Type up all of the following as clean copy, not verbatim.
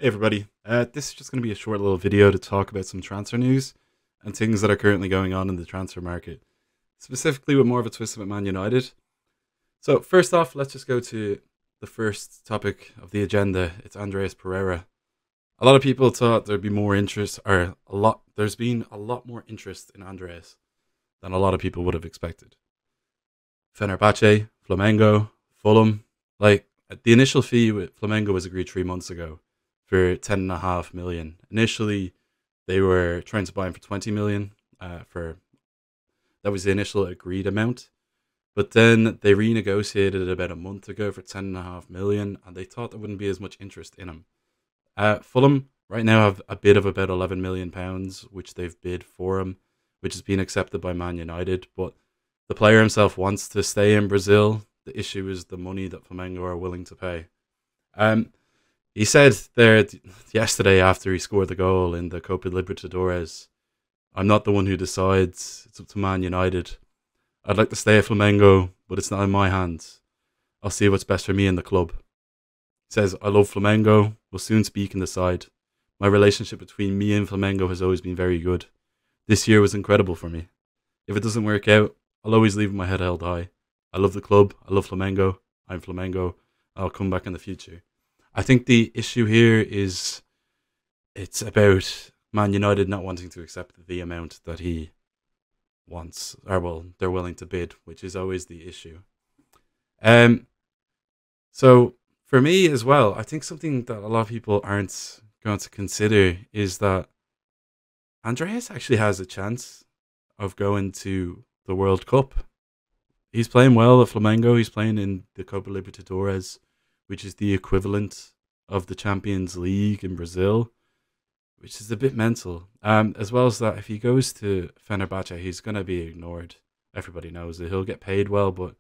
Hey everybody, this is just going to be a short little video to talk about some transfer news and things that are currently going on in the transfer market, specifically with more of a twist about Man United. So first off, let's just go to the first topic of the agenda. It's Andreas Pereira. A lot of people thought there'd be more interest, there's been a lot more interest in Andreas than a lot of people would have expected. Fenerbahce, Flamengo, Fulham, the initial fee with Flamengo was agreed 3 months ago for 10.5 million. Initially, they were trying to buy him for 20 million. That was the initial agreed amount, but then they renegotiated it about a month ago for 10.5 million, and they thought there wouldn't be as much interest in him. Fulham right now have a bid of about 11 million pounds, which they've bid for him, which has been accepted by Man United. But the player himself wants to stay in Brazil. The issue is the money that Flamengo are willing to pay. He said there yesterday after he scored the goal in the Copa Libertadores, "I'm not the one who decides. It's up to Man United. I'd like to stay at Flamengo, but it's not in my hands. I'll see what's best for me and the club." He says, "I love Flamengo. We'll soon speak and decide. My relationship between me and Flamengo has always been very good. This year was incredible for me. If it doesn't work out, I'll always leave my head held high. I love the club. I love Flamengo. I'm Flamengo. I'll come back in the future." I think the issue here is it's about Man United not wanting to accept the amount that he wants, or well, they're willing to bid, which is always the issue. So for me as well, I think something that a lot of people aren't going to consider is that Andreas actually has a chance of going to the World Cup. He's playing well at Flamengo. He's playing in the Copa Libertadores, which is the equivalent of the Champions League in Brazil, which is a bit mental. As well as that, if he goes to Fenerbahce, he's going to be ignored. Everybody knows it. He'll get paid well, but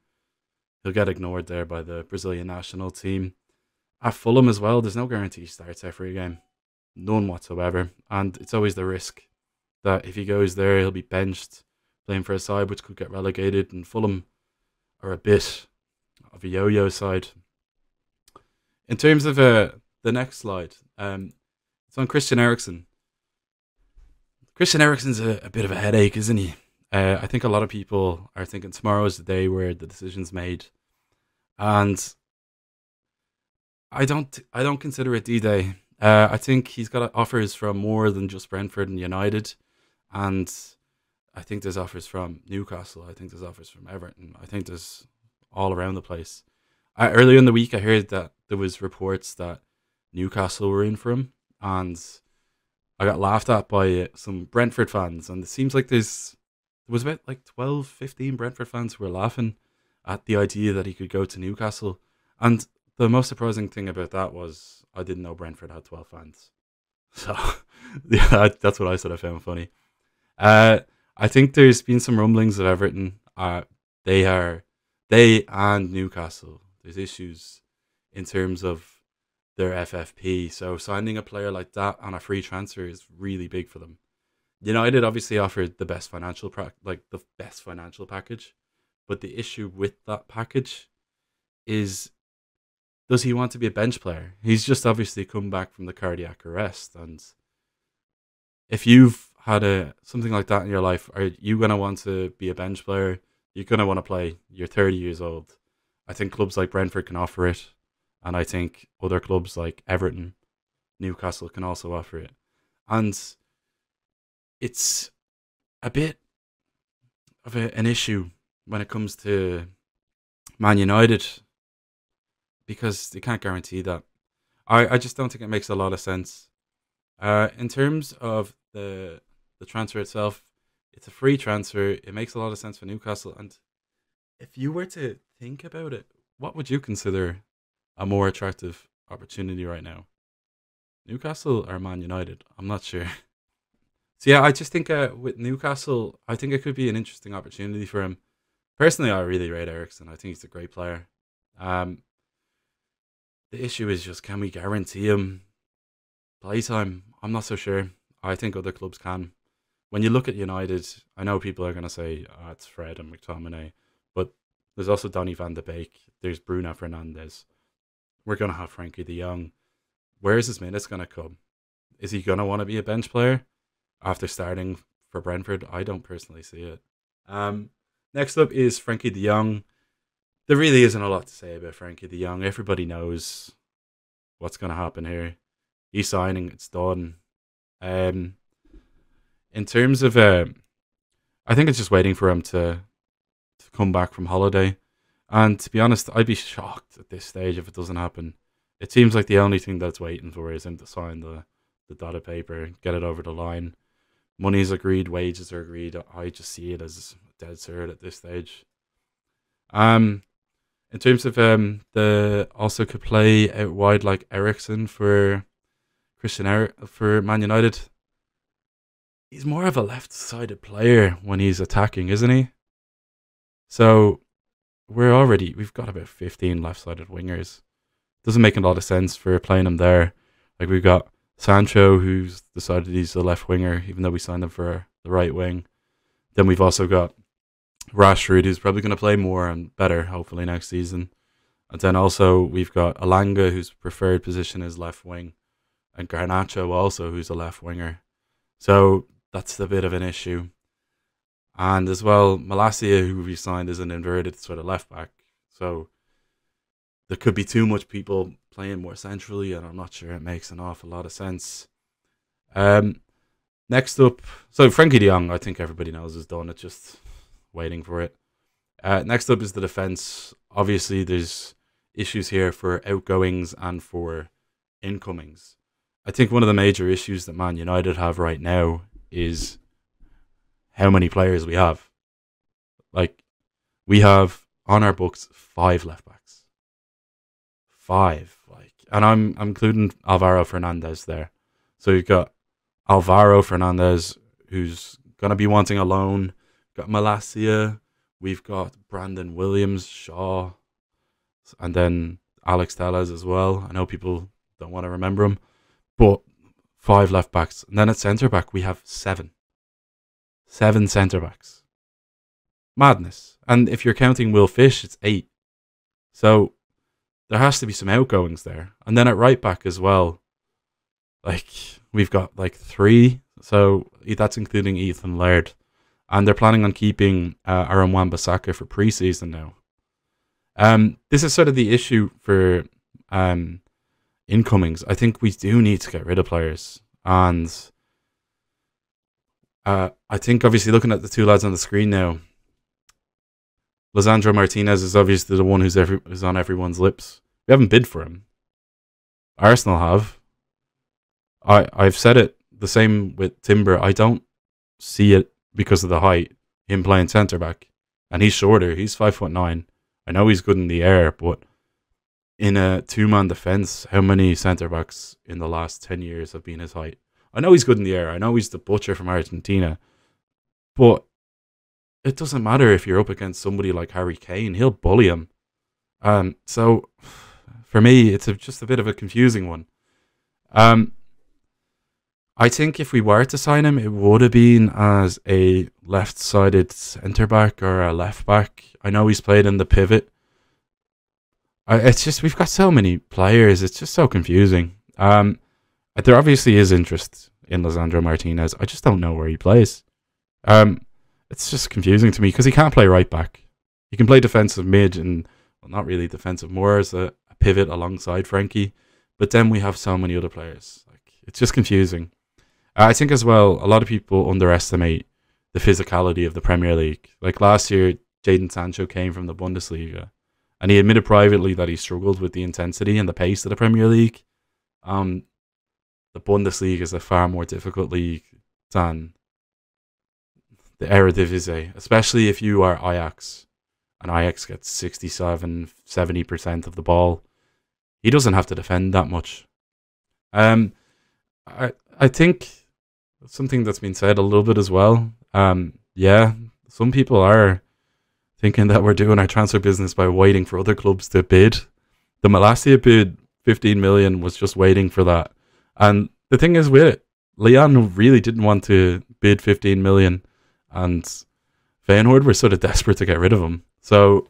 he'll get ignored there by the Brazilian national team. At Fulham as well, there's no guarantee he starts every game. None whatsoever. And it's always the risk that if he goes there, he'll be benched, playing for a side which could get relegated. And Fulham are a bit of a yo-yo side. In terms of the next slide, it's on Christian Eriksen. Christian Eriksen's a bit of a headache, isn't he? I think a lot of people are thinking tomorrow's the day where the decision's made, and I don't consider it D-Day. I think he's got offers from more than just Brentford and United, and I think there's offers from Newcastle. I think there's offers from Everton. I think there's all around the place. Earlier in the week, I heard that there was reports that Newcastle were in for him, and I got laughed at by some Brentford fans. And it seems like there was about 12, 15 Brentford fans who were laughing at the idea that he could go to Newcastle. And the most surprising thing about that was I didn't know Brentford had 12 fans. So yeah, that's what I said I found funny. I think there's been some rumblings of Everton. They and Newcastle, there's issues in terms of their FFP. So signing a player like that on a free transfer is really big for them. United obviously offered the best financial package, but the issue with that package is, does he want to be a bench player? He's just obviously come back from the cardiac arrest, and if you've had something like that in your life, are you going to want to be a bench player? You're going to want to play. You're 30 years old. I think clubs like Brentford can offer it, and I think other clubs like Everton, Newcastle can also offer it. And it's a bit of an issue when it comes to Man United, because they can't guarantee that. I just don't think it makes a lot of sense. In terms of the transfer itself, it's a free transfer. It makes a lot of sense for Newcastle. And if you were to think about it, what would you consider a more attractive opportunity right now? Newcastle or Man United? I'm not sure. So yeah, I just think with Newcastle, I think it could be an interesting opportunity for him. Personally, I really rate Eriksen. I think he's a great player. The issue is just, can we guarantee him playtime? I'm not so sure. I think other clubs can. When you look at United, I know people are going to say, oh, it's Fred and McTominay, but there's also Donny van de Beek. There's Bruno Fernandes. We're going to have Frenkie de Jong. where is his minutes going to come? Is he going to want to be a bench player after starting for Brentford? I don't personally see it. Next up is Frenkie de Jong. There really isn't a lot to say about Frenkie de Jong. Everybody knows what's going to happen here. He's signing. It's done. In terms of, I think it's just waiting for him to come back from holiday. And to be honest, I'd be shocked at this stage if it doesn't happen. It seems like the only thing that's waiting for is him to sign the dotted paper, get it over the line. Money's agreed, wages are agreed. I just see it as dead cert at this stage. In terms of the also could play out wide like Eriksen for for Man United. He's more of a left-sided player when he's attacking, isn't he? So we've got about 15 left-sided wingers. Doesn't make a lot of sense for playing him there. Like we've got Sancho, who's decided he's the left winger, even though we signed him for the right wing. Then we've also got Rashford, who's probably going to play more and better, hopefully, next season. And then also we've got Alanga, whose preferred position is left wing, and Garnacho also, who's a left winger. So that's a bit of an issue. And as well, Malacia, who we signed, is an inverted sort of left back. So there could be too much people playing more centrally, and I'm not sure it makes an awful lot of sense. Next up, so Frenkie de Jong, I think everybody knows is done. It's just waiting for it. Next up is the defence. Obviously, there's issues here for outgoings and for incomings. I think one of the major issues that Man United have right now is how many players we have. Like, we have on our books 5 left backs. 5, and I'm including Alvaro Fernandez there. So you've got Alvaro Fernandez, who's gonna be wanting a loan. Got Malacia. We've got Brandon Williams, Shaw, and then Alex Telles as well. I know people don't want to remember him, but 5 left backs, and then at centre back we have 7. 7 centre backs. Madness. And if you're counting Will Fish, it's 8. So there has to be some outgoings there. And then at right back as well, like we've got like 3. So that's including Ethan Laird. And they're planning on keeping Aaron Wan-Bissaka for pre-season now. This is sort of the issue for incomings. I think we do need to get rid of players. And I think obviously looking at the 2 lads on the screen now, Lisandro Martinez is obviously the one who's on everyone's lips. We haven't bid for him. Arsenal have. I've said it the same with Timber. I don't see it because of the height, him playing centre back, and he's shorter. He's 5'9". I know he's good in the air, but in a 2-man defence, how many centre backs in the last 10 years have been his height? I know he's good in the air. I know he's the butcher from Argentina, but it doesn't matter if you're up against somebody like Harry Kane. He'll bully him. So for me, it's just a bit of a confusing one. I think if we were to sign him, it would have been as a left-sided centre-back or a left-back. I know he's played in the pivot. It's just, we've got so many players. It's just so confusing. There obviously is interest in Lisandro Martinez. I just don't know where he plays. It's just confusing to me because he can't play right-back. He can play defensive mid and, well, not really defensive, more as a pivot alongside Frenkie. But then we have so many other players. It's just confusing. I think as well, a lot of people underestimate the physicality of the Premier League. Like last year, Jadon Sancho came from the Bundesliga, and he admitted privately that he struggled with the intensity and the pace of the Premier League. The Bundesliga is a far more difficult league than the Eredivisie, especially if you are Ajax, and Ajax gets 67, 70% of the ball. He doesn't have to defend that much. I think something that's been said a little bit as well. Yeah, some people are thinking that we're doing our transfer business by waiting for other clubs to bid. The Malacia bid, 15 million, was just waiting for that. And the thing is with it, Leon really didn't want to bid 15 million, and Feyenoord were sort of desperate to get rid of him. So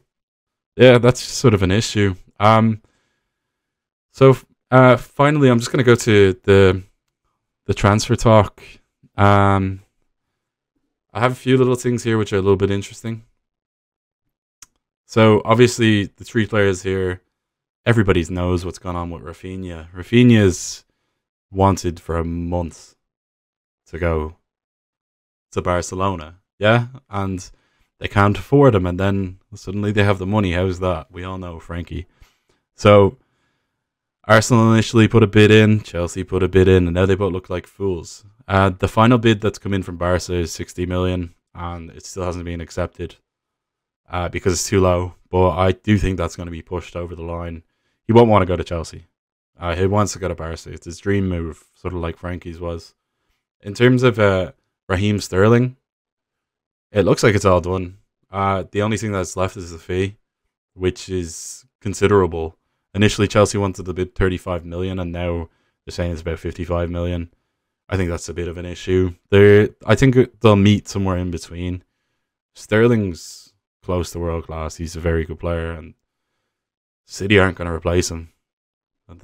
yeah, that's sort of an issue. Finally, I'm just going to go to the transfer talk. I have a few little things here which are a little bit interesting. So obviously the three players here, everybody knows what's gone on with Rafinha. Rafinha's wanted for a month to go to Barcelona, yeah, and they can't afford him, and then suddenly they have the money. How's that? We all know Frenkie. So Arsenal initially put a bid in, Chelsea put a bid in, and now they both look like fools. The final bid that's come in from Barca is 60 million, and it still hasn't been accepted because it's too low. But I do think that's going to be pushed over the line. He won't want to go to Chelsea. He wants to go to Barca. It's his dream move, sort of like Frankie's was. In terms of Raheem Sterling, it looks like it's all done. The only thing that's left is the fee, which is considerable. Initially, Chelsea wanted to bid 35 million, and now they're saying it's about 55 million. I think that's a bit of an issue. I think they'll meet somewhere in between. Sterling's close to world class. He's a very good player, and City aren't going to replace him.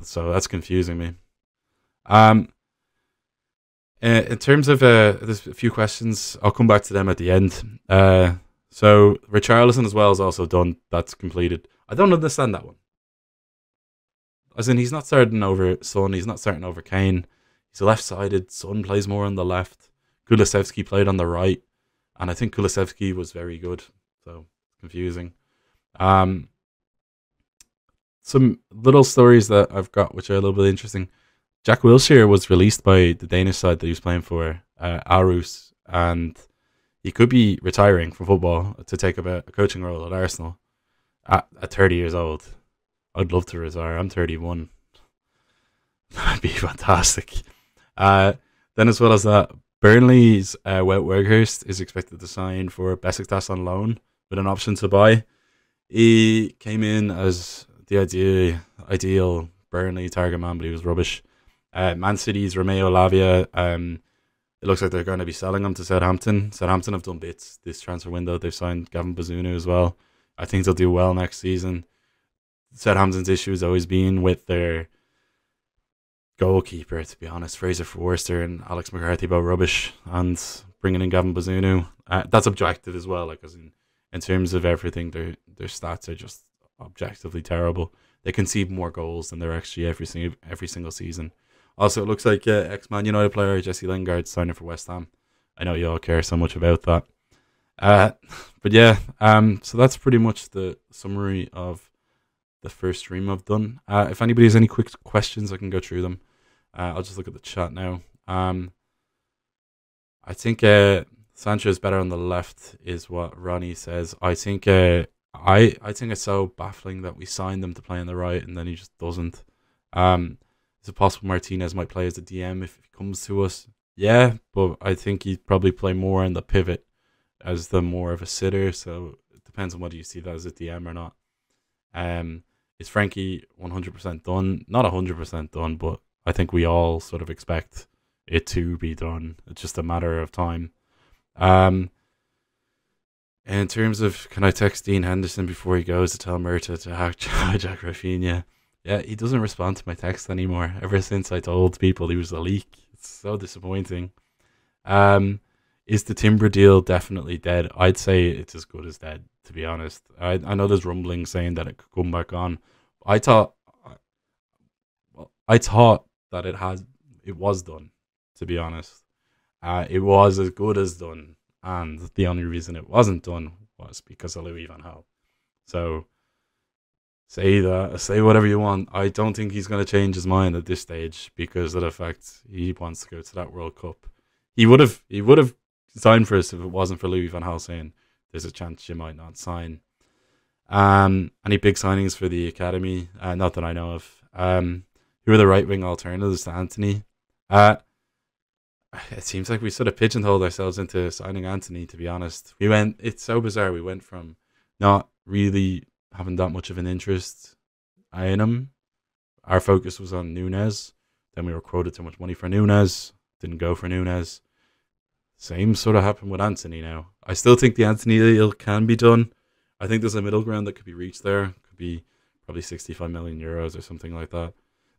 So that's confusing me. In terms of there's a few questions. I'll come back to them at the end. So Richarlison as well is also done. That's completed. I don't understand that one. As in, he's not starting over Son. He's not starting over Kane. He's left-sided. Son plays more on the left. Kulusevski played on the right, and I think Kulusevski was very good. So confusing. Some little stories that I've got which are a little bit interesting. Jack Wilshere was released by the Danish side that he was playing for, Aarhus, and he could be retiring from football to take up a coaching role at Arsenal at 30 years old. I'd love to retire. I'm 31. That'd be fantastic. Then as well as that, Burnley's Wout Weghorst is expected to sign for Besiktas on loan with an option to buy. He came in as the ideal Burnley target man, but he was rubbish. Man City's Romeo Lavia, it looks like they're going to be selling him to Southampton. Southampton have done bits this transfer window. They've signed Gavin Bazunu as well. I think they'll do well next season. Southampton's issue has always been with their goalkeeper, to be honest. Fraser Forster and Alex McCarthy both rubbish, and bringing in Gavin Bazunu, that's objective as well. Like, as in terms of everything, their stats are just objectively terrible. They concede more goals than their XG every single season. Also, it looks like ex-Man United player Jesse Lingard signing for West Ham. I know you all care so much about that. But yeah, so that's pretty much the summary of the first stream I've done. If anybody has any quick questions, I can go through them. I'll just look at the chat now. I think Sancho is better on the left, is what Ronnie says. I think I think it's so baffling that we signed him to play on the right and then he just doesn't. Is it possible Martinez might play as a DM if he comes to us? Yeah, but I think he'd probably play more in the pivot as the more of a sitter. So it depends on whether you see that as a DM or not. Is Frenkie 100% done? Not 100% done, but I think we all sort of expect it to be done. It's just a matter of time. In terms of, can I text Dean Henderson before he goes to tell Murta to hack Jack Rafinha? Yeah, he doesn't respond to my text anymore. Ever since I told people he was a leak. It's so disappointing. Is the Timber deal definitely dead? I'd say it's as good as dead, to be honest. I know there's rumblings saying that it could come back on. I thought that it was done, to be honest. It was as good as done. And the only reason it wasn't done was because of Louis van Gaal. So say whatever you want. I don't think he's going to change his mind at this stage because of the fact he wants to go to that World Cup. He would have signed for us if it wasn't for Louis van Gaal saying there's a chance you might not sign. Any big signings for the academy? Not that I know of. Who are the right wing alternatives to Anthony? It seems like we sort of pigeonholed ourselves into signing Anthony, to be honest. It's so bizarre. We went from not really having that much of an interest in him. Our focus was on Nunes. Then we were quoted too much money for Nunes. Didn't go for Nunes. Same sort of happened with Anthony now. I still think the Anthony deal can be done. I think there's a middle ground that could be reached there. Could be probably 65 million euros or something like that.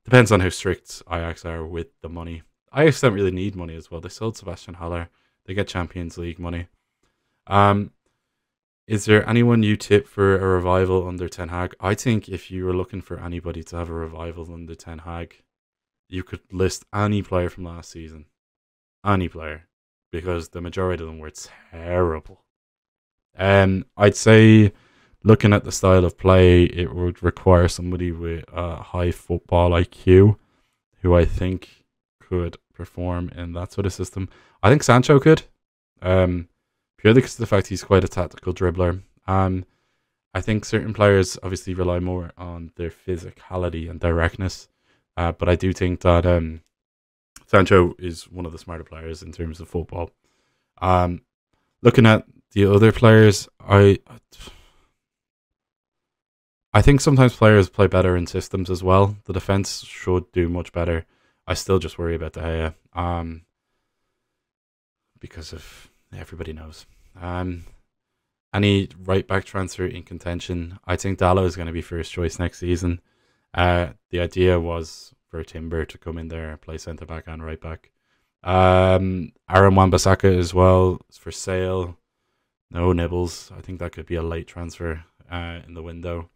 Depends on how strict Ajax are with the money. Ajax don't really need money as well. They sold Sebastian Haller. They get Champions League money. Um, is there anyone you tip for a revival under Ten Hag? I think if you were looking for anybody to have a revival under Ten Hag, you could list any player from last season. Any player. Because the majority of them were terrible. I'd say looking at the style of play, it would require somebody with a high football IQ who I think could perform in that sort of system. I think Sancho could. Purely because of the fact he's quite a tactical dribbler. I think certain players obviously rely more on their physicality and directness. But I do think that Sancho is one of the smarter players in terms of football. Looking at the other players, I think sometimes players play better in systems as well. The defense should do much better. I still just worry about De Gea, because of everybody knows. Any right back transfer in contention, I think Dalot is going to be first choice next season. The idea was for Timber to come in there and play centre back and right back. Aaron Wan-Bissaka as well is for sale. No nibbles. I think that could be a late transfer in the window.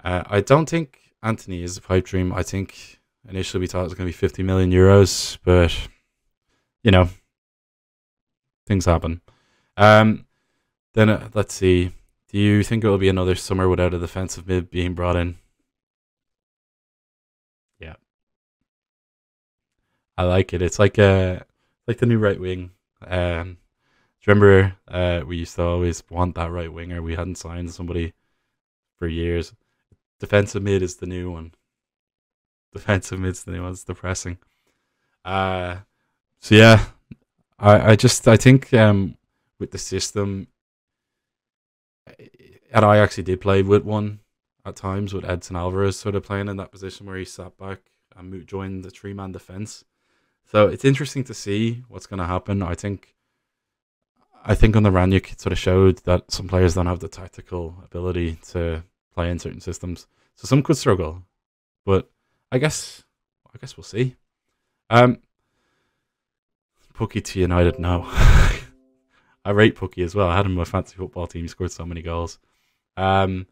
I don't think Anthony is a pipe dream. I think initially we thought it was going to be 50 million euros, but you know, things happen. Then let's see. Do you think it will be another summer without a defensive mid being brought in? Yeah, I like it. It's like the new right wing. Do you remember we used to always want that right winger? We hadn't signed somebody for years. Defensive mid is the new one. Defensive mid's the new one. It's depressing. So yeah, I think with the system, and I actually did play with one at times with Edson Alvarez sort of playing in that position where he sat back and joined the 3-man defense. So it's interesting to see what's going to happen. I think on the Ranić it sort of showed that some players don't have the tactical ability to play in certain systems. So some could struggle, but I guess we'll see. Pukki to United, no. I rate Pukki as well. I had him in my fantasy football team. He scored so many goals. They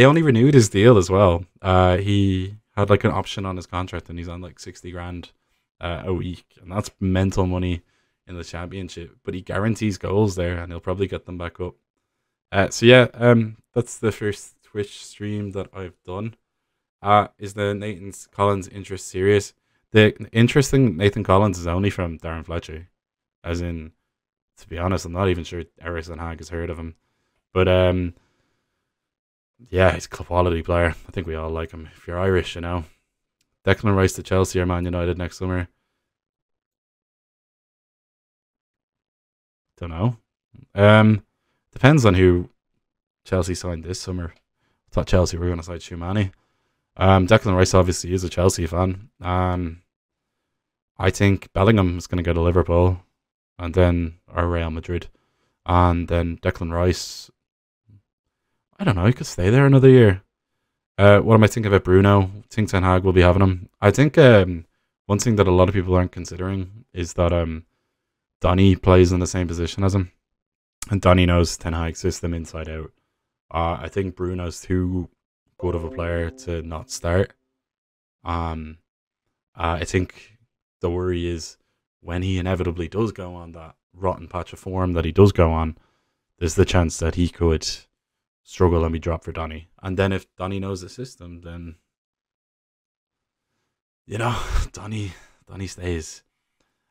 only renewed his deal as well. He had like an option on his contract, and he's on like 60 grand a week, and that's mental money in the championship. But he guarantees goals there, and he'll probably get them back up. So yeah, that's the first Twitch stream that I've done. Is the Nathan Collins interest serious? The interesting Nathan Collins is only from Darren Fletcher. As in, to be honest, I'm not even sure Eriksen has heard of him. But yeah, he's a quality player. I think we all like him. If you're Irish, you know. Declan Rice to Chelsea or Man United next summer. Don't know. Depends on who Chelsea signed this summer. I thought Chelsea were going to sign Tchouameni. Declan Rice obviously is a Chelsea fan. I think Bellingham is going to go to Liverpool, and then or Real Madrid, and then Declan Rice. I don't know. He could stay there another year. What am I thinking about Bruno? I think Ten Hag will be having him. I think one thing that a lot of people aren't considering is that Donny plays in the same position as him, and Donny knows Ten Hag's system inside out. I think Bruno's too good of a player to not start. I think the worry is when he inevitably does go on that rotten patch of form that he does go on, there's the chance that he could struggle and be dropped for Donny. And then if Donny knows the system, then you know, Donny stays.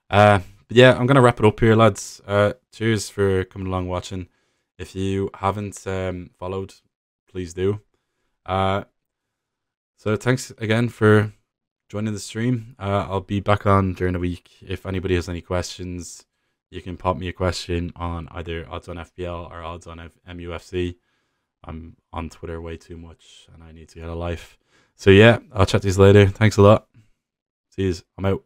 But yeah, I'm gonna wrap it up here, lads. Cheers for coming along watching. If you haven't followed, please do. So thanks again for joining the stream. I'll be back on during the week. If anybody has any questions, you can pop me a question on either OddsOnFPL or OddsOnMUFC. I'm on Twitter way too much and I need to get a life. So yeah, I'll chat to you later. Thanks a lot. See you. I'm out.